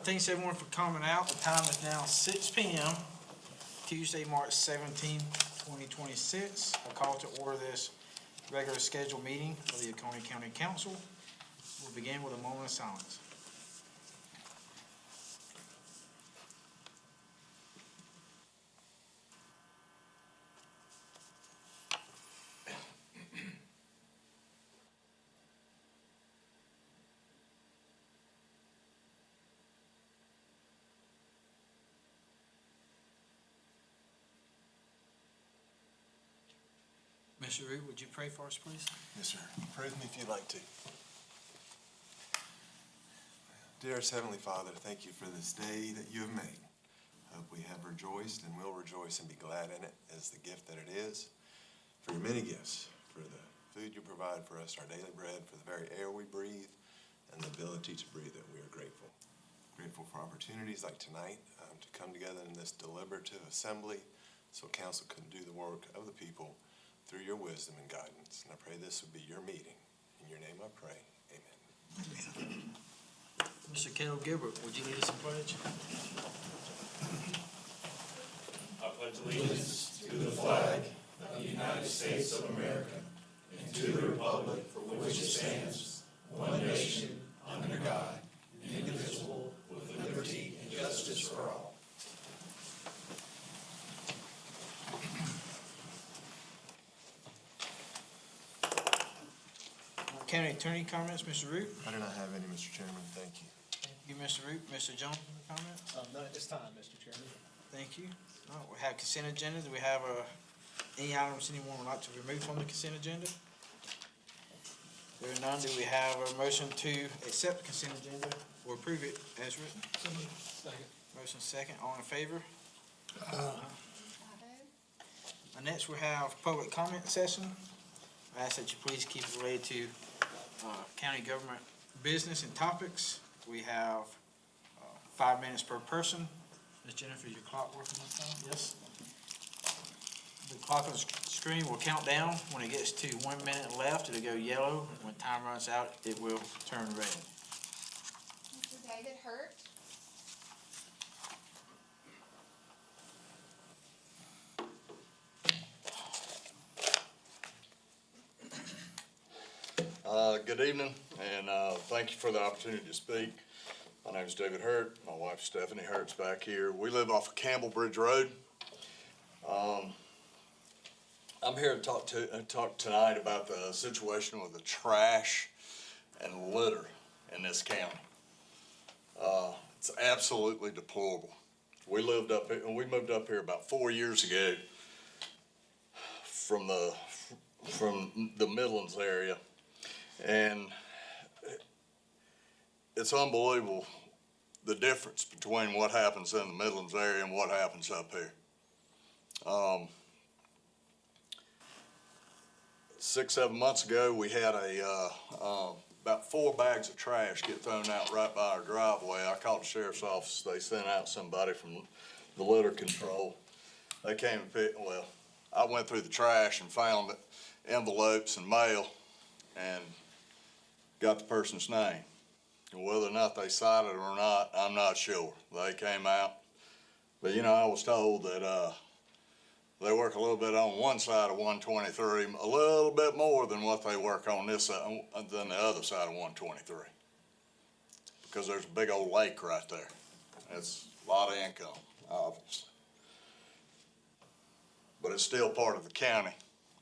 Thanks everyone for coming out. The time is now 6 p.m., Tuesday, March 17, 2026. I call to order this regular scheduled meeting of the Oconee County Council. We'll begin with a moment of silence. Mr. Root, would you pray for us, please? Yes, sir. Pray with me if you'd like to. Dearest Heavenly Father, thank you for this day that you have made. I hope we have rejoiced and will rejoice and be glad in it as the gift that it is. For your many gifts, for the food you provide for us, our daily bread, for the very air we breathe, and the ability to breathe it, we are grateful. Grateful for opportunities like tonight to come together in this deliberative assembly so council can do the work of the people through your wisdom and guidance. And I pray this would be your meeting. In your name I pray. Amen. Mr. Kendall Gilbert, would you lead us in pledge? I pledge allegiance to the flag of the United States of America and to the republic for which it stands, one nation, under God, indivisible, with liberty and justice for all. County Attorney comments, Mr. Root? I do not have any, Mr. Chairman. Thank you. Thank you, Mr. Root. Mr. Jones, any comments? None at this time, Mr. Chairman. Thank you. All right, we have consent agenda. Do we have any items anyone would like to remove from the consent agenda? There are none. Do we have a motion to accept the consent agenda or approve it as written? Second. Motion second. All in favor? Next, we have public comment session. I ask that you please keep it related to county government business and topics. We have 5 minutes per person. Ms. Jennifer, is your clock working this time? Yes. The clock on the screen will count down. When it gets to 1 minute left, it'll go yellow. When time runs out, it will turn red. Mr. David Hurt. Good evening, and thank you for the opportunity to speak. My name is David Hurt. My wife Stephanie Hurt's back here. We live off of Campbell Bridge Road. I'm here to talk tonight about the situation with the trash and litter in this county. It's absolutely deplorable. We moved up here about 4 years ago from the Midlands area. And it's unbelievable the difference between what happens in the Midlands area and what happens up here. 6-7 months ago, we had about 4 bags of trash get thrown out right by our driveway. I called the sheriff's office. They sent out somebody from the litter control. They came and I went through the trash and found envelopes and mail and got the person's name. Whether or not they cited it or not, I'm not sure. They came out. But, you know, I was told that they work a little bit on one side of 123, a little bit more than what they work on this side, than the other side of 123. Because there's a big old lake right there. That's a lot of income, obviously. But it's still part of the county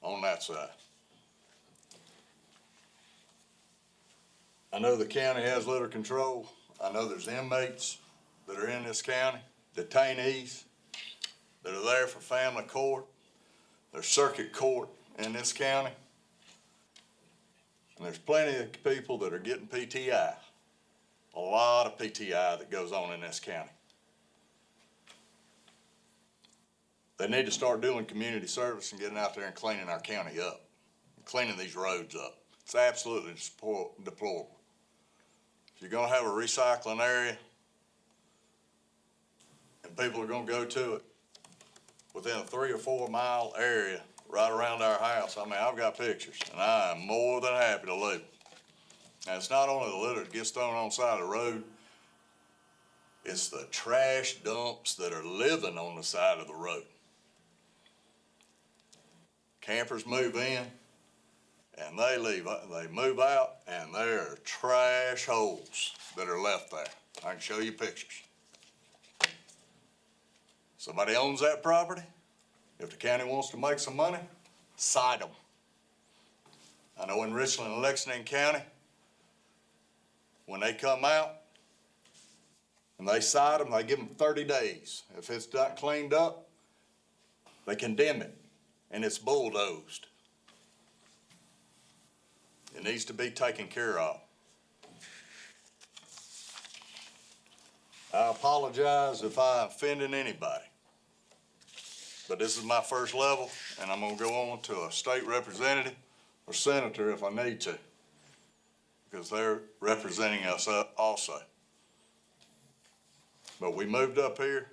on that side. I know the county has litter control. I know there's inmates that are in this county, detainees that are there for family court. There's circuit court in this county. And there's plenty of people that are getting PTI. A lot of PTI that goes on in this county. They need to start doing community service and getting out there and cleaning our county up, cleaning these roads up. It's absolutely deplorable. If you're gonna have a recycling area and people are gonna go to it within a 3 or 4 mile area right around our house, I mean, I've got pictures and I am more than happy to leave. And it's not only the litter that gets thrown on the side of the road, It's the trash dumps that are living on the side of the road. Campers move in and they leave, they move out, and there are trash holes that are left there. I can show you pictures. Somebody owns that property. If the county wants to make some money, cite them. I know in Richland and Lexington County, when they come out and they cite them, they give them 30 days. If it's not cleaned up, they condemn it and it's bulldozed. It needs to be taken care of. I apologize if I offended anybody, but this is my first level, and I'm gonna go on to a state representative or senator if I need to, because they're representing us also. But we moved up here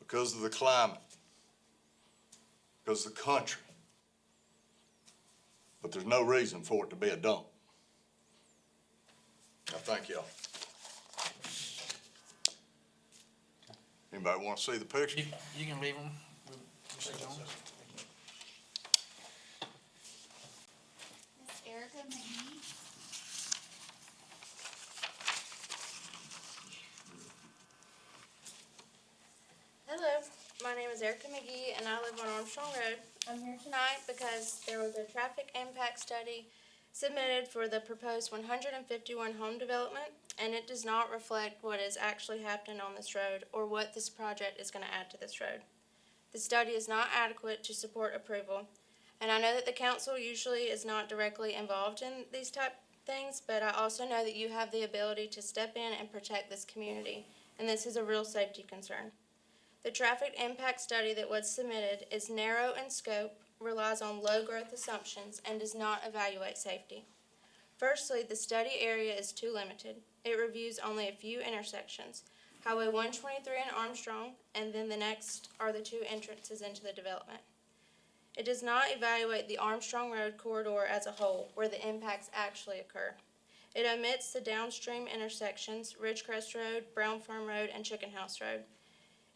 because of the climate, because of the country. But there's no reason for it to be a dump. I thank y'all. Anybody want to see the picture? You can leave them. Mr. Jones. Miss Erica McGee. Hello, my name is Erica McGee and I live on Armstrong Road. I'm here tonight because there was a traffic impact study submitted for the proposed 151 home development, and it does not reflect what is actually happening on this road or what this project is going to add to this road. The study is not adequate to support approval, and I know that the council usually is not directly involved in these type things, but I also know that you have the ability to step in and protect this community, and this is a real safety concern. The traffic impact study that was submitted is narrow in scope, relies on low growth assumptions, and does not evaluate safety. Firstly, the study area is too limited. It reviews only a few intersections, Highway 123 and Armstrong, and then the next are the two entrances into the development. It does not evaluate the Armstrong Road corridor as a whole, where the impacts actually occur. It omits the downstream intersections, Ridgecrest Road, Brown Farm Road, and Chicken House Road.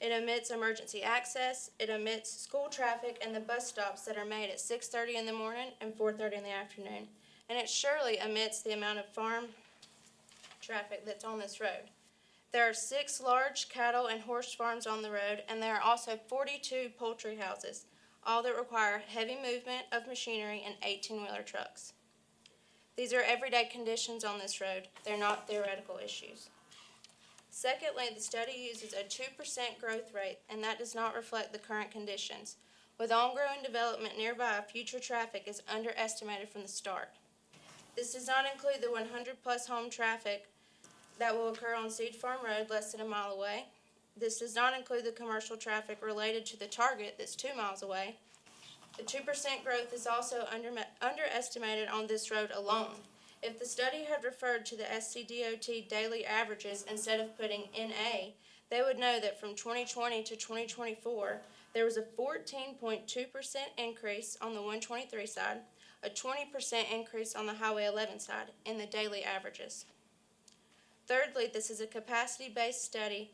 It omits emergency access, it omits school traffic and the bus stops that are made at 6:30 in the morning and 4:30 in the afternoon. And it surely omits the amount of farm traffic that's on this road. There are 6 large cattle and horse farms on the road, and there are also 42 poultry houses, all that require heavy movement of machinery and 18-wheeler trucks. These are everyday conditions on this road. They're not theoretical issues. Secondly, the study uses a 2% growth rate, and that does not reflect the current conditions. With ongoing development nearby, future traffic is underestimated from the start. This does not include the 100-plus home traffic that will occur on Seed Farm Road less than a mile away. This does not include the commercial traffic related to the target that's 2 miles away. The 2% growth is also underestimated on this road alone. If the study had referred to the SCDOT daily averages instead of putting NA, they would know that from 2020 to 2024, there was a 14.2% increase on the 123 side, a 20% increase on the Highway 11 side in the daily averages. Thirdly, this is a capacity-based study,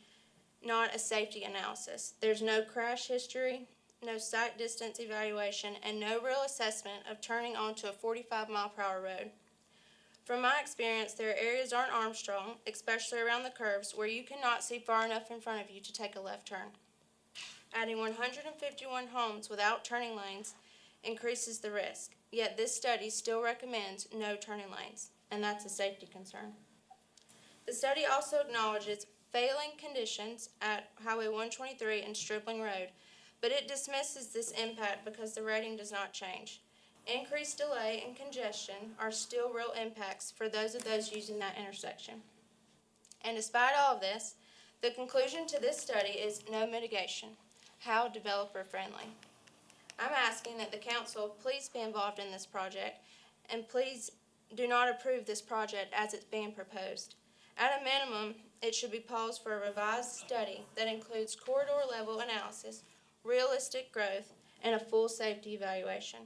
not a safety analysis. There's no crash history, no sight distance evaluation, and no real assessment of turning onto a 45-mile-per-hour road. From my experience, there are areas on Armstrong, especially around the curves, where you cannot see far enough in front of you to take a left turn. Adding 151 homes without turning lanes increases the risk, yet this study still recommends no turning lanes, and that's a safety concern. The study also acknowledges failing conditions at Highway 123 and Stripling Road, but it dismisses this impact because the rating does not change. Increased delay and congestion are still real impacts for those using that intersection. And despite all of this, the conclusion to this study is no mitigation. How developer friendly? I'm asking that the council please be involved in this project, and please do not approve this project as it's being proposed. At a minimum, it should be paused for a revised study that includes corridor level analysis, realistic growth, and a full safety evaluation.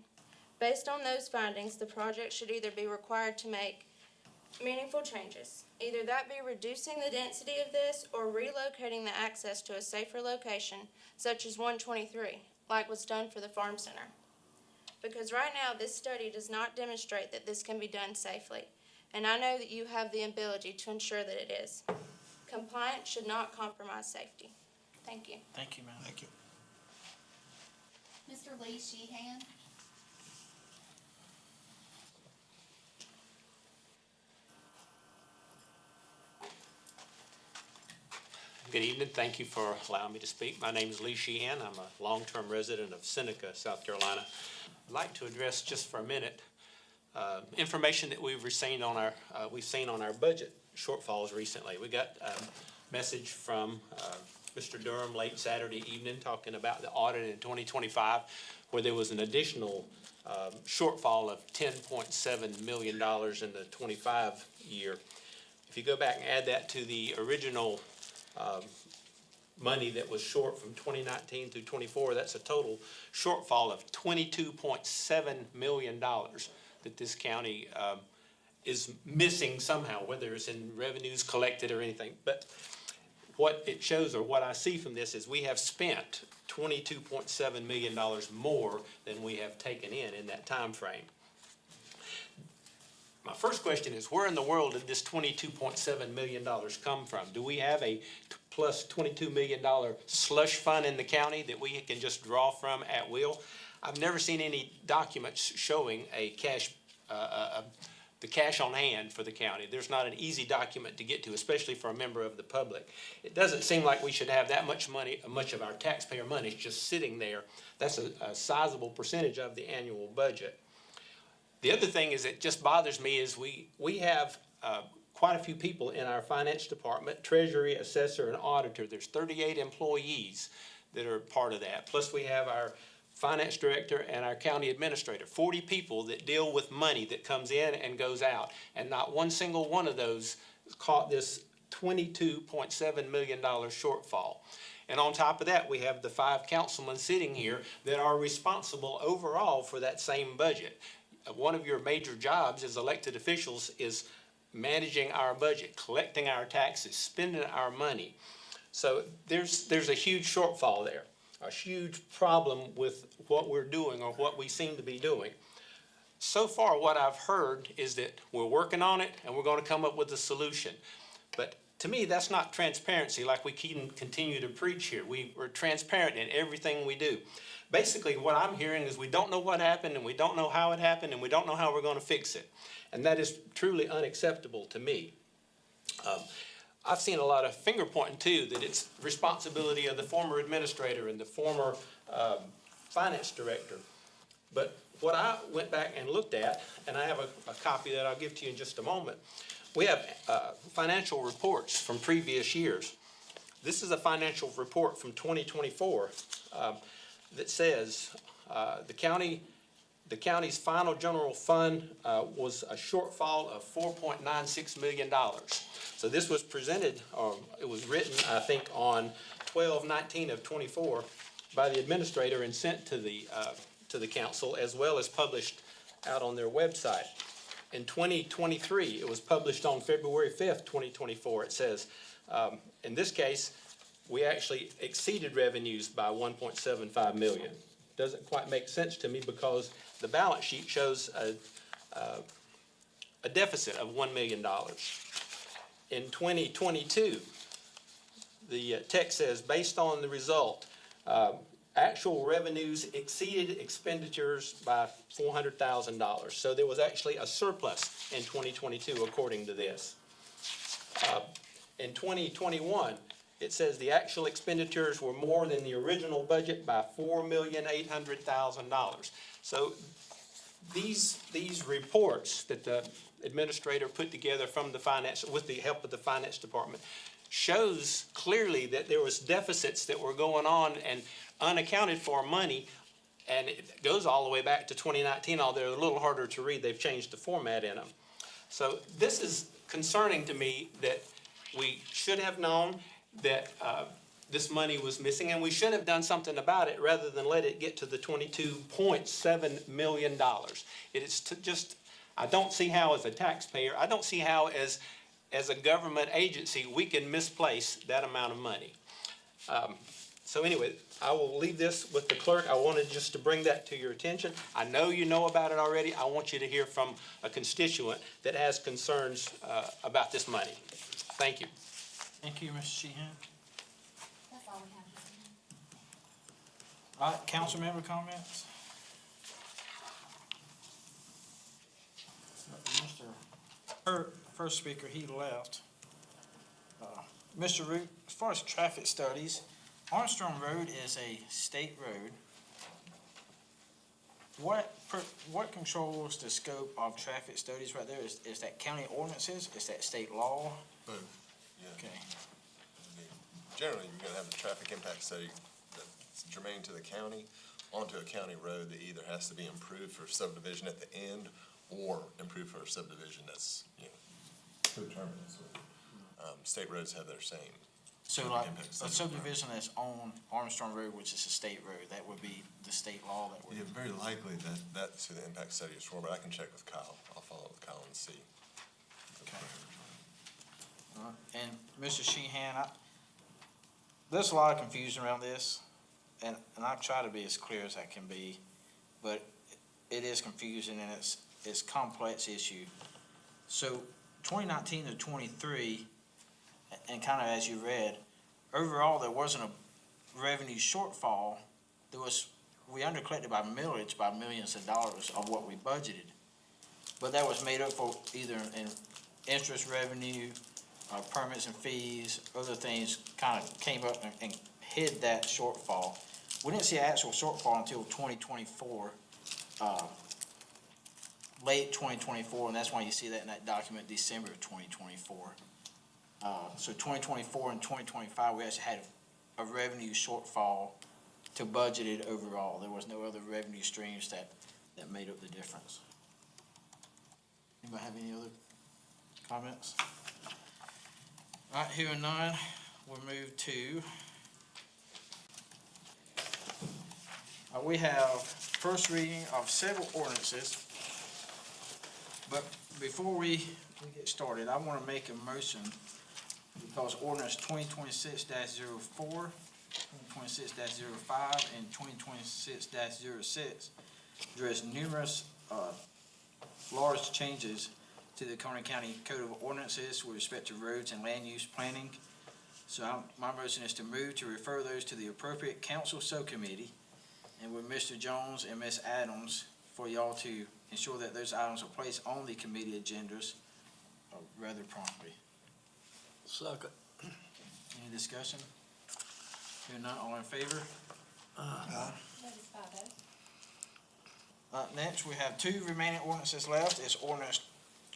Based on those findings, the project should either be required to make meaningful changes. Either that be reducing the density of this or relocating the access to a safer location, such as 123, like was done for the farm center. Because right now, this study does not demonstrate that this can be done safely, and I know that you have the ability to ensure that it is. Compliance should not compromise safety. Thank you. Thank you, ma'am. Thank you. Mr. Lee Sheehan. Good evening. Thank you for allowing me to speak. My name is Lee Sheehan. I'm a long-term resident of Seneca, South Carolina. I'd like to address just for a minute information that we've seen on our budget shortfalls recently. We got a message from Mr. Durham late Saturday evening talking about the audit in 2025, where there was an additional shortfall of $10.7 million in the 25 year. If you go back and add that to the original money that was short from 2019 through 24, that's a total shortfall of $22.7 million that this county is missing somehow, whether it's in revenues collected or anything. But what it shows, or what I see from this, is we have spent $22.7 million more than we have taken in that time frame. My first question is, where in the world did this $22.7 million come from? Do we have a plus $22 million slush fund in the county that we can just draw from at will? I've never seen any documents showing a the cash on hand for the county. There's not an easy document to get to, especially for a member of the public. It doesn't seem like we should have that much money, much of our taxpayer money just sitting there. That's a sizable percentage of the annual budget. The other thing is that just bothers me is we have quite a few people in our finance department, treasury, assessor, and auditor. There's 38 employees that are part of that. Plus we have our finance director and our county administrator, 40 people that deal with money that comes in and goes out. And not one single one of those caught this $22.7 million shortfall. And on top of that, we have the 5 councilmen sitting here that are responsible overall for that same budget. One of your major jobs as elected officials is managing our budget, collecting our taxes, spending our money. So there's a huge shortfall there, a huge problem with what we're doing or what we seem to be doing. So far, what I've heard is that we're working on it and we're going to come up with a solution. But to me, that's not transparency like we can continue to preach here. We're transparent in everything we do. Basically, what I'm hearing is we don't know what happened and we don't know how it happened and we don't know how we're going to fix it. And that is truly unacceptable to me. I've seen a lot of finger pointing too, that it's responsibility of the former administrator and the former finance director. But what I went back and looked at, and I have a copy that I'll give to you in just a moment, we have financial reports from previous years. This is a financial report from 2024 that says the county's final general fund was a shortfall of $4.96 million. So this was presented, or it was written, I think, on 12/19 of 24 by the administrator and sent to the council, as well as published out on their website. In 2023, it was published on February 5th, 2024. It says, in this case, we actually exceeded revenues by $1.75 million. Doesn't quite make sense to me because the balance sheet shows a deficit of $1 million. In 2022, the text says, based on the result, actual revenues exceeded expenditures by $400,000. So there was actually a surplus in 2022, according to this. In 2021, it says the actual expenditures were more than the original budget by $4,800,000. So these reports that the administrator put together from the finance, with the help of the finance department, shows clearly that there was deficits that were going on and unaccounted for money, and it goes all the way back to 2019, although they're a little harder to read. They've changed the format in them. So this is concerning to me, that we should have known that this money was missing, and we should have done something about it rather than let it get to the $22.7 million. It is just, I don't see how as a taxpayer, I don't see how as a government agency, we can misplace that amount of money. So anyway, I will leave this with the clerk. I wanted just to bring that to your attention. I know you know about it already. I want you to hear from a constituent that has concerns about this money. Thank you. Thank you, Mr. Sheehan. That's all we have. All right, council member comments? Mr. Hurt, first speaker, he left. Mr. Root, as far as traffic studies, Armstrong Road is a state road. What controls the scope of traffic studies right there? Is that county ordinances? Is that state law? Boom. Yeah. Okay, Generally, you're gonna have a traffic impact study that's germane to the county onto a county road that either has to be improved for subdivision at the end or improved for a subdivision that's, coterminous with. State roads have their same. so like impact a study. subdivision that's on Armstrong Road, which is a state road, that would be the state law that would. Yeah, very likely that's who the impact study is for, but I can check with Kyle. I'll follow up with Kyle and see. Okay. And Mr. Sheehan, there's a lot of confusion around this, and I've tried to be as clear as I can be, but it is confusing and it's complex issue. So 2019 to 23, and kind of as you read, overall, there wasn't a revenue shortfall. We undercollected by millage by millions of dollars of what we budgeted. But that was made up for either in interest revenue, permits and fees, other things kind of came up and hid that shortfall. We didn't see an actual shortfall until 2024, late 2024, and that's why you see that in that document, December of 2024. So 2024 and 2025, we actually had a revenue shortfall to budgeted overall. There was no other revenue streams that made up the difference. Anybody have any other comments? All right, hearing none, we'll move to, we have first reading of several ordinances. But before we get started, I want to make a motion because ordinance 2026-04, 2026-05, and 2026-06 address numerous large changes to the Conner County Code of Ordinances with respect to roads and land use planning. So my motion is to move to refer those to the appropriate council subcommittee and with Mr. Jones and Ms. Adams for y'all to ensure that those items are placed on the committee agendas rather promptly. Second. Any discussion? Hearing none, all in favor? Next, we have two remaining ordinances left. It's ordinance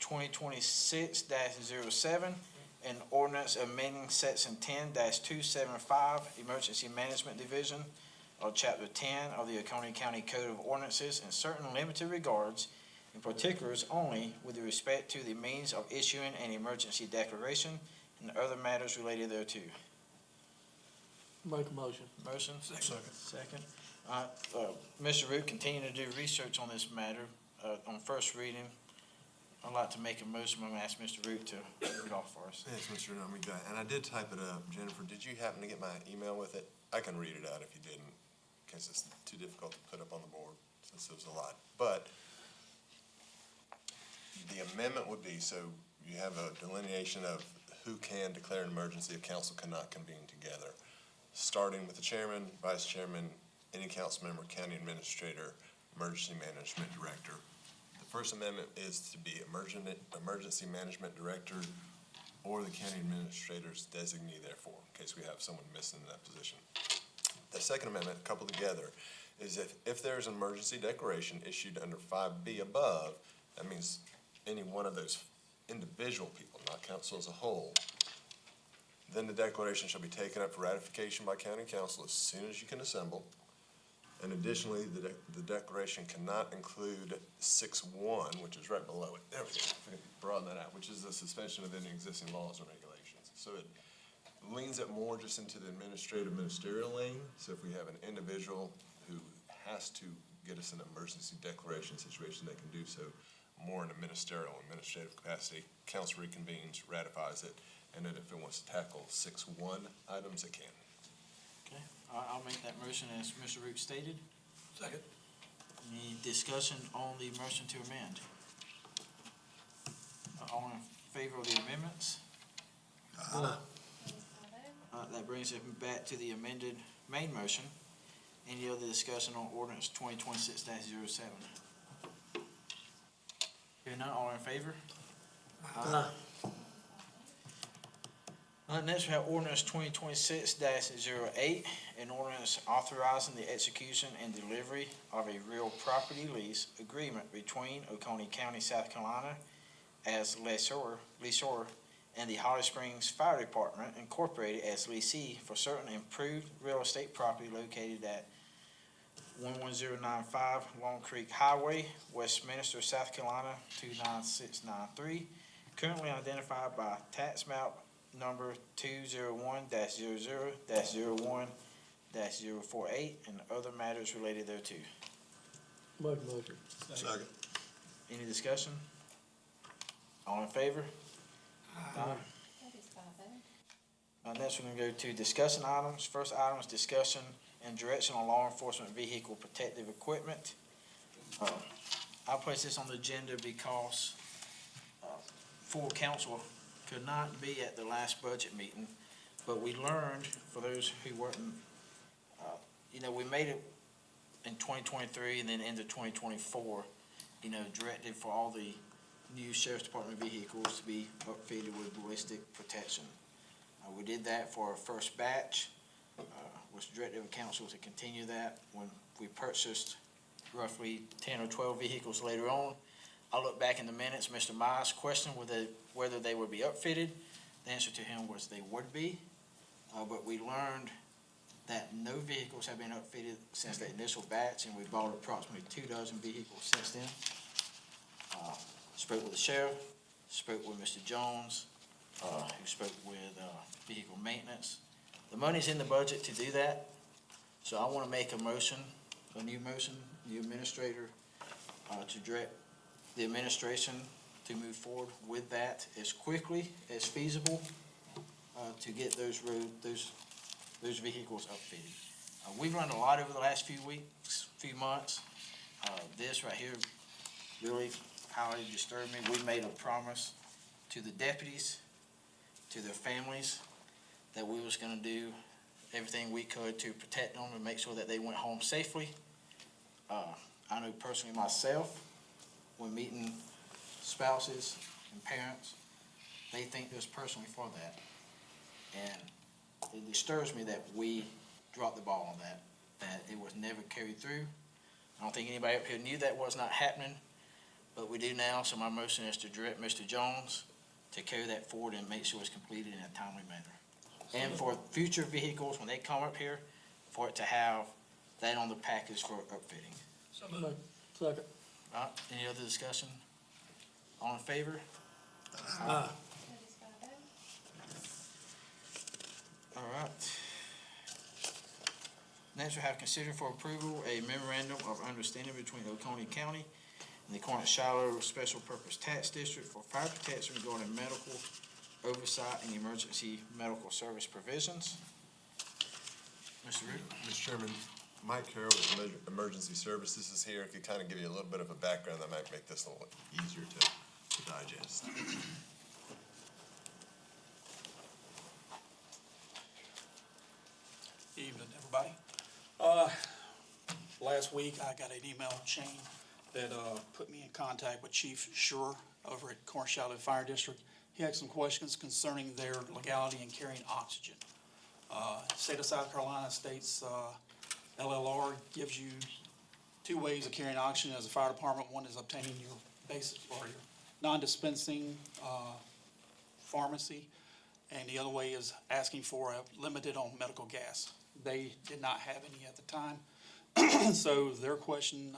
2026-07 and ordinance amending section 10-275, Emergency Management Division of Chapter 10 of the Conner County Code of Ordinances in certain limited regards, in particulars only with respect to the means of issuing an emergency declaration and other matters related thereto. Make a motion. Motion? Second. Mr. Root, continue to do research on this matter, on first reading. I'd like to make a motion. I'm gonna ask Mr. Root to read it off for us. Yes, Mr. Nami, and I did type it up. Jennifer, did you happen to get my email with it? I can read it out if you didn't, in case it's too difficult to put up on the board, since there's a lot. But the amendment would be, so you have a delineation of who can declare an emergency if council cannot convene together, starting with the chairman, vice chairman, any council member, county administrator, emergency management director. The First Amendment is to be emergency management director or the county administrator's designee therefore, in case we have someone missing in that position. The Second Amendment, coupled together, is if there's an emergency declaration issued under 5B above, that means any one of those individual people, not council as a whole, then the declaration shall be taken up for ratification by county council as soon as you can assemble. And additionally, the declaration cannot include 6.1, which is right below it. There we go. Broaden that out, which is the suspension of any existing laws or regulations. So it leans it more just into the administrative ministerial lane. So if we have an individual who has to get us an emergency declaration situation, they can do so. more in a administrative capacity. Council reconvenes, ratifies it, and then if it wants to tackle 6-1 items, it can. Okay, I'll make that motion as Mr. Root stated. Second. Any discussion on the motion to amend? All in favor of the amendments? That brings it back to the amended main motion. Any other discussion on ordinance 2026-07? Hearing none, all in favor? Next, we have ordinance 2026-08, an ordinance authorizing the execution and delivery of a real property lease agreement between Oconee County, South Carolina as lessor, and the Holly Springs Fire Department Incorporated as lessee for certain improved real estate property located at 11095 Long Creek Highway, Westminster, South Carolina, 29693, currently identified by tax map number 201-00-01-048 and other matters related thereto. Motion. Second. Any discussion? All in favor? That is 5-0. Next, we're gonna go to discussion items. First item is discussion and direction on law enforcement vehicle protective equipment. I placed this on the agenda because full council could not be at the last budget meeting, but we learned, for those who weren't, we made it in 2023 and then into 2024, directed for all the new sheriff's department vehicles to be upfitted with ballistic protection. We did that for our first batch, was directive of council to continue that when we purchased roughly 10 or 12 vehicles later on. I look back in the minutes, Mr. Myers questioned whether they would be upfitted. The answer to him was they would be, but we learned that no vehicles have been upfitted since the initial batch, and we bought approximately 24 vehicles since then. Spoke with the sheriff, spoke with Mr. Jones, who spoke with vehicle maintenance. The money's in the budget to do that, so I want to make a new administrator, to direct the administration to move forward with that as quickly as feasible, to get those vehicles upfitted. We've learned a lot over the last few months. This right here really highly disturbed me. We made a promise to the deputies, to their families, that we was gonna do everything we could to protect them and make sure that they went home safely. I know personally myself, when meeting spouses and parents, they think this personally for that. And it disturbs me that we dropped the ball on that it was never carried through. I don't think anybody up here knew that was not happening, but we do now, so my motion is to direct Mr. Jones to carry that forward and make sure it's completed in a timely manner. And for future vehicles, when they come up here, for it to have that on the package for upfitting. Second. All right, any other discussion? All in favor? That is 5-0. All right. Next, we have considered for approval a memorandum of understanding between Oconee County and the Shiloh Special Purpose Tax District for fire protection regarding medical oversight and emergency medical service provisions. Mr. Root? Mr. Chairman, Mike Carroll with Emergency Services is here. If you kind of give you a little bit of a background, that might make this a little easier to digest. Evening, everybody. Last week, I got an email chain that put me in contact with Chief Schur over at Shiloh Fire District. He had some questions concerning their legality in carrying oxygen. State of South Carolina states LLR gives you two ways of carrying oxygen as a fire department. One is obtaining your basic or your non-dispensing pharmacy, and the other way is asking for a limited on medical gas. They did not have any at the time. So their question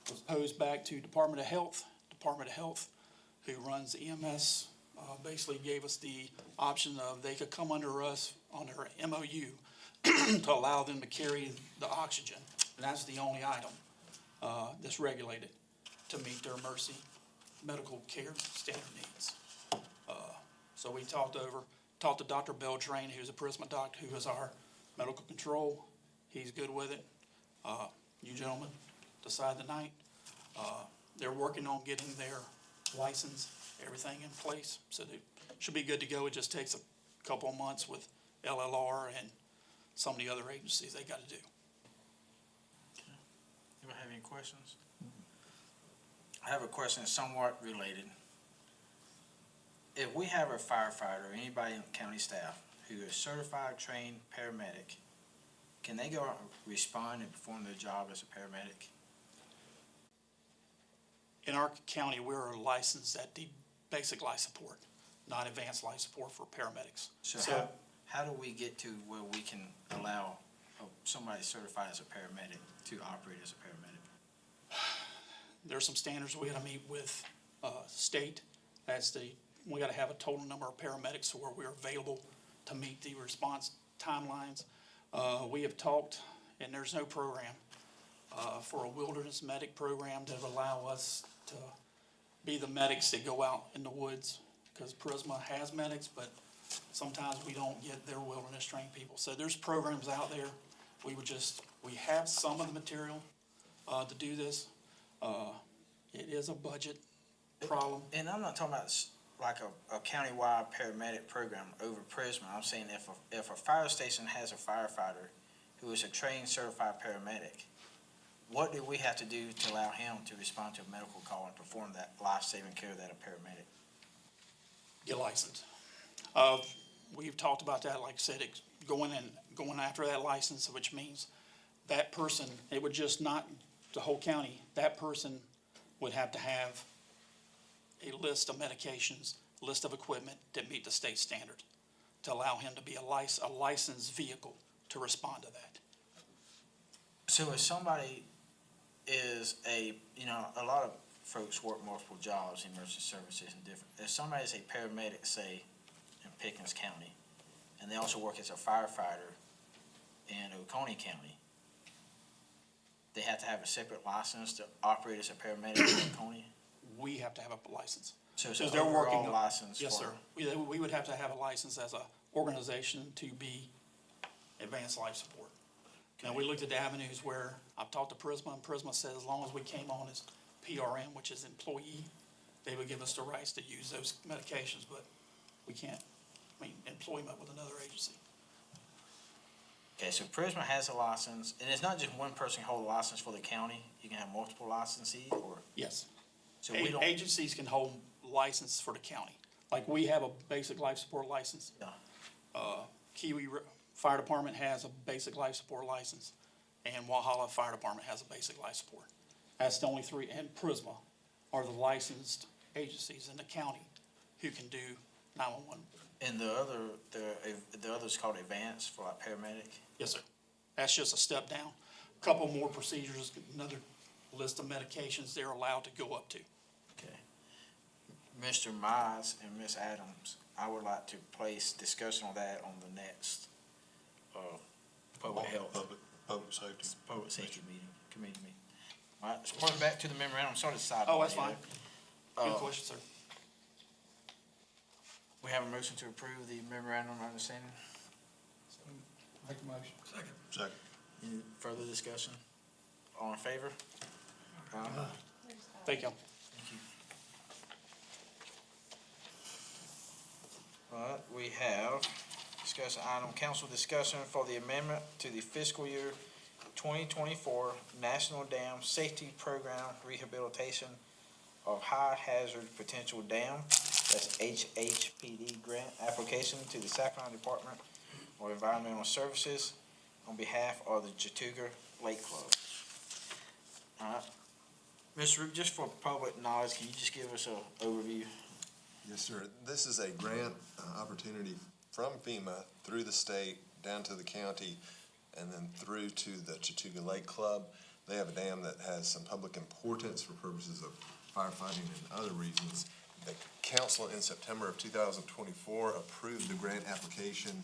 was posed back to Department of Health. Department of Health, who runs EMS, basically gave us the option of they could come under us on their MOU to allow them to carry the oxygen. And that's the only item that's regulated to meet their emergency medical care standard needs. So we talked to Dr. Beltrain, who's a Prisma doc, who is our medical control. He's good with it. You gentlemen decide tonight. They're working on getting their license, everything in place, so they should be good to go. It just takes a couple of months with LLR and some of the other agencies they gotta do. Anybody have any questions? I have a question that's somewhat related. If we have a firefighter or anybody in county staff who is certified, trained paramedic, can they go out and respond and perform their job as a paramedic? In our county, we're licensed at the basic life support, not advanced life support for paramedics. So how do we get to where we can allow somebody certified as a paramedic to operate as a paramedic? There's some standards we gotta meet with, state, we gotta have a total number of paramedics who are available to meet the response timelines. We have talked, and there's no program, for a wilderness medic program that would allow us to be the medics that go out in the woods, because Prisma has medics, but sometimes we don't get their wilderness trained people. So there's programs out there. We have some of the material, to do this. It is a budget problem. And I'm not talking about like a countywide paramedic program over Prisma. I'm saying if a fire station has a firefighter who is a trained, certified paramedic, what do we have to do to allow him to respond to a medical call and perform that life-saving care that a paramedic? Get licensed. We've talked about that, like I said, going after that license, which means that person, it would just not the whole county, that person would have to have a list of medications, list of equipment that meet the state standard to allow him to be a licensed vehicle to respond to that. So if somebody is a lot of folks work multiple jobs, emergency services and different. If somebody is a paramedic, say, in Pickens County, and they also work as a firefighter in Oconee County, they have to have a separate license to operate as a paramedic in Oconee? We have to have a license. So it's Because an they're working overall on- license? Yes, for- sir. We would have to have a license as a organization to be advanced life support. Now, we looked at the avenues where I've talked to Prisma, and Prisma said as long as we came on as PRM, which is employee, they would give us the rights to use those medications, but we can't, employment with another agency. Okay, so Prisma has a license, and it's not just one person hold a license for the county, you can have multiple licensees, or? Yes. So we don't, Agencies can hold license for the county. Like we have a basic life support license. Yeah. Kiwi Fire Department has a basic life support license, and Walhalla Fire Department has a basic life support. That's the only three, and Prisma are the licensed agencies in the county who can do 911. and the other's called advanced for like paramedic? Yes, sir. That's just a step down. Couple more procedures, another list of medications they're allowed to go up to. Okay. Mr. Mize and Ms. Adams, I would like to place discussion on that on the next, public health, public safety committee meeting. All right, let's point back to the memorandum, sort of side. Oh, that's fine. Good Uh, question, sir. We have a motion to approve the memorandum of understanding. Make a motion. Second. Any further discussion? All in favor? Thank you. Thank you. All right, we have discussion item, council discussion for the amendment to the fiscal year 2024 National Dam Safety Program Rehabilitation of High Hazard Potential Dam. That's HHPD grant application to the Sacramento Department of Environmental Services on behalf of the Chattooga Lake Club. All right. Mr. Root, just for public knowledge, can you just give us an overview? Yes, sir. This is a grant opportunity from FEMA through the state, down to the county, and then through to the Chattooga Lake Club. They have a dam that has some public importance for purposes of firefighting and other reasons. The council in September of 2024 approved the grant application,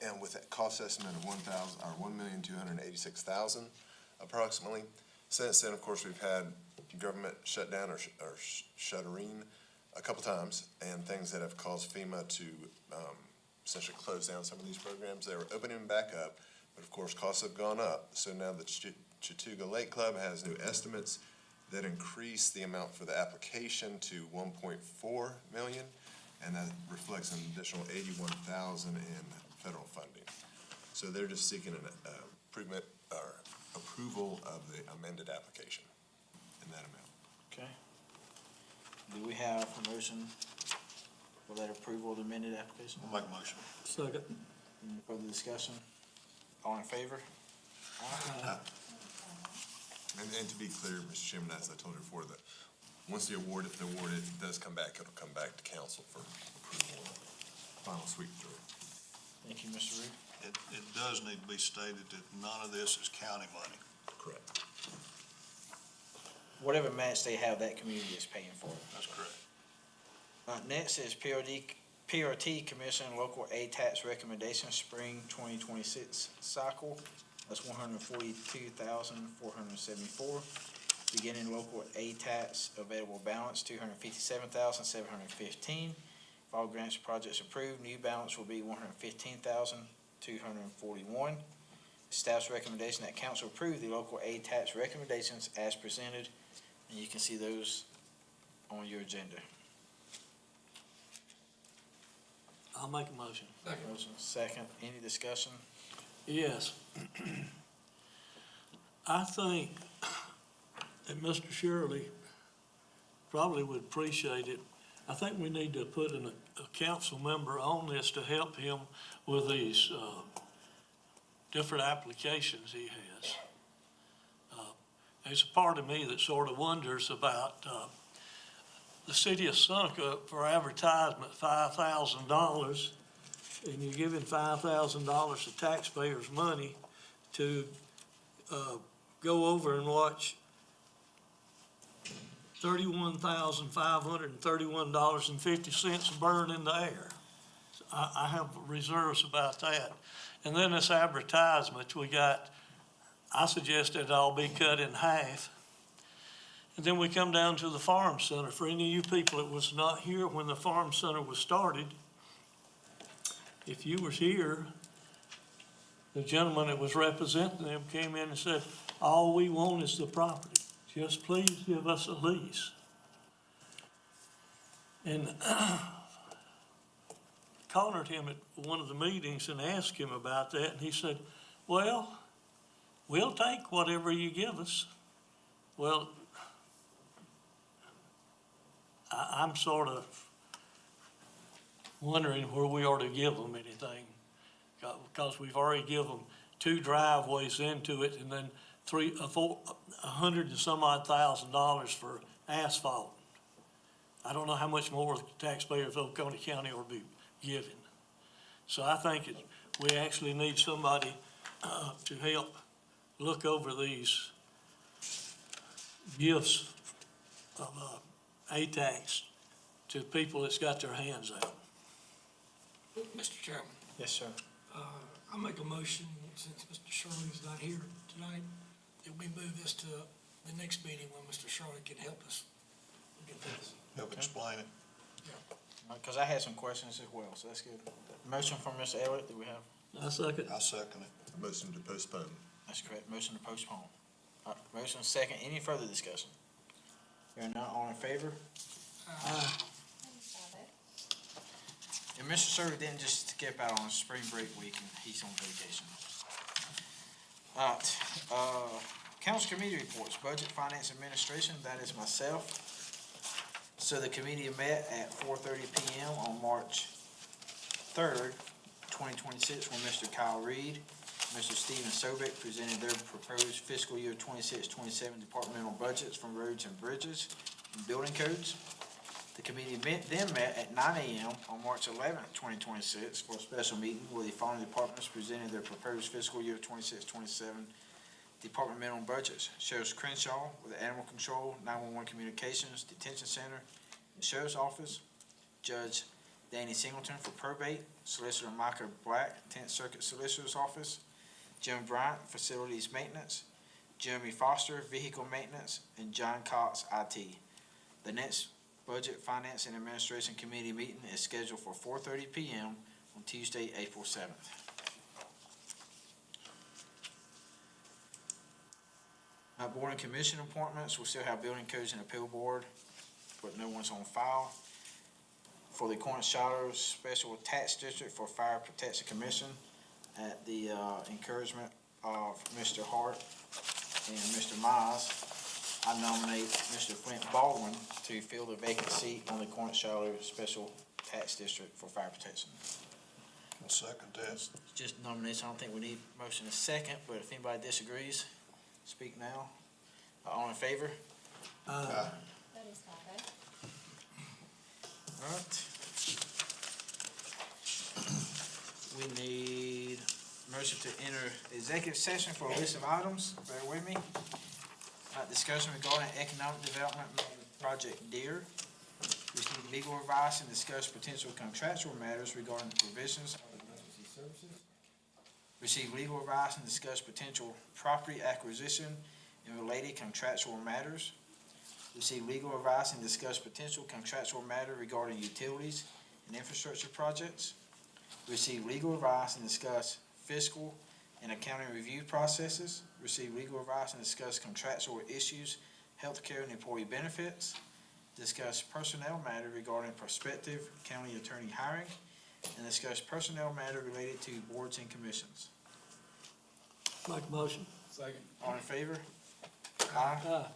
and with a cost estimate of $1,286,000 approximately. Since then, of course, we've had government shutdown or shuttering a couple times, and things that have caused FEMA to essentially close down some of these programs. They were opening them back up, but of course, costs have gone up. So now the Chattooga Lake Club has new estimates that increase the amount for the application to 1.4 million, and that reflects an additional 81,000 in federal funding. So they're just seeking an improvement or approval of the amended application in that amount. Okay. Do we have a motion for that approval of the amended application? I'll make a motion. Second. Any further discussion? All in favor? And to be clear, Mr. Chairman, as I told you before, that once if the award does come back, it'll come back to council for approval and final sweep through. Thank you, Mr. Reed. It does need to be stated that none of this is county money. Correct. Whatever match they have, that community is paying for it. That's correct. Next is PRT Commission Local A Tax Recommendation Spring 2026 Cycle. That's $142,474. Beginning local A tax available balance $257,715. If all grants and projects approved, new balance will be $115,241. Staff's recommendation that council approve the local A tax recommendations as presented, and you can see those on your agenda. I'll make a motion. Motion second. Any discussion? Yes. I think that Mr. Shirley probably would appreciate it. I think we need to put a council member on this to help him with these different applications he has. There's a part of me that sort of wonders about the city of Seneca for advertisement, $5,000, and you're giving $5,000 of taxpayers' money to go over and watch $31,531.50 burn in the air. I have reserves about that. And then this advertisement we got, I suggest it all be cut in half. And then we come down to the farm center. For any of you people that was not here when the farm center was started, if you was here, the gentleman that was representing them came in and said, all we want is the property. Just please give us a lease. And cornered him at one of the meetings and asked him about that, and he said, well, we'll take whatever you give us. Well, I'm sort of wondering where we ought to give them anything, because we've already given them 2 driveways into it, and then $100 and some odd thousand for asphalt. I don't know how much more the taxpayers of Oconee County will be given. So I think we actually need somebody to help look over these gifts of A-tax to people that's got their hands out. Mr. Chairman, Yes, sir. I make a motion, since Mr. Shirley's not here tonight, that we move this to the next meeting when Mr. Shirley can help us get this. Help explain it. Because I had some questions as well, so that's good. Motion from Mr. Elliott, do we have? I second. I second it. Motion to postpone. That's correct, motion to postpone. Motion second, any further discussion? Hearing none, all in favor? And Mr. Surley didn't just skip out on spring break week, and he's on vacation. All right, council committee reports, budget, finance, administration, that is myself. So the committee met at 4:30 PM on March 3rd, 2026, when Mr. Kyle Reed, Mr. Stephen Sobick presented their proposed fiscal year 26-27 departmental budgets from roads and bridges and building codes. The committee then met at 9 AM on March 11th, 2026 for a special meeting where the following departments presented their proposed fiscal year 26-27 departmental budgets. Sheriff Crenshaw with the Animal Control, 911 Communications, Detention Center, and Sheriff's Office. Judge Danny Singleton for probate. Solicitor Micah Black, 10th Circuit Solicitor's Office. Jim Bryant, Facilities Maintenance. Jeremy Foster, Vehicle Maintenance, and John Cox, IT. The next Budget, Finance, and Administration Committee meeting is scheduled for 4:30 PM on Tuesday, April 7th. Board and commission appointments, we still have Building Codes and Appeal Board, but no one's on file. For the Corn Shiloh Special Tax District for Fire Protection Commission, at the encouragement of Mr. Hart and Mr. Mize, I nominate Mr. Flint Baldwin to fill the vacant seat on the Corn Shiloh Special Tax District for Fire Protection. I'll second that. It's just nomination, I don't think we need motion in a second, but if anybody disagrees, speak now. All in favor? That is 5-0. All right. We need motion to enter executive session for a list of items. Bear with me. Discussion regarding economic development project DEER. Receive legal advice and discuss potential contractual matters regarding the provisions of emergency services. Receive legal advice and discuss potential property acquisition and related contractual matters. Receive legal advice and discuss potential contractual matter regarding utilities and infrastructure projects. Receive legal advice and discuss fiscal and accounting review processes. Receive legal advice and discuss contractual issues, healthcare and employee benefits. Discuss personnel matter regarding prospective county attorney hiring. And discuss personnel matter related to boards and commissions. Make a motion. All in favor? Aye. Aye.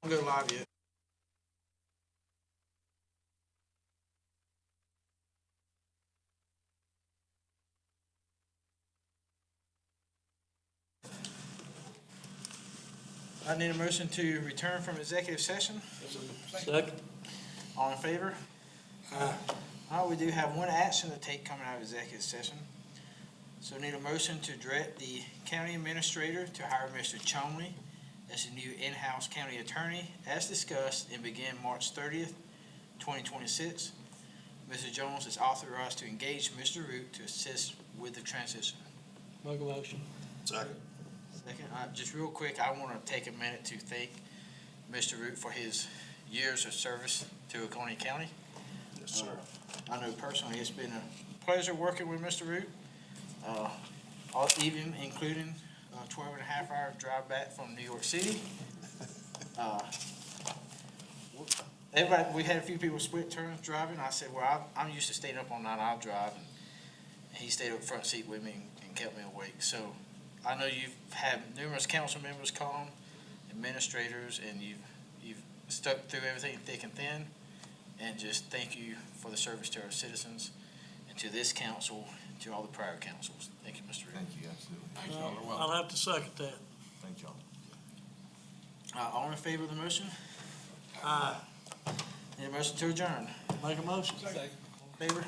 Don't go live yet. I need a motion to return from executive session. Second? All in favor? We do have one action to take coming out of executive session. So I need a motion to direct the county administrator to hire Mr. Chomley as the new in-house county attorney as discussed and begin March 30th, 2026. Mr. Jones is authorized to engage Mr. Root to assist with the transition. Make a motion. Second. Second, just real quick, I want to take a minute to thank Mr. Root for his years of service to Oconee County. Yes, sir. I know personally, it's been a pleasure working with Mr. Root, even including a 12-and-a-half-hour drive back from New York City. Everybody, we had a few people split turns driving. I said, well, I'm used to staying up all night, I'll drive. And he stayed up front seat with me and kept me awake. So I know you've had numerous council members come, administrators, and you've stuck through everything thick and thin. And just thank you for the service to our citizens and to this council, to all the prior councils. Thank you, Mr. Reed. Thank you, absolutely. I'll have to second that. Thank y'all. All in favor of the motion? Aye. Need a motion to adjourn? Make a motion. Favor?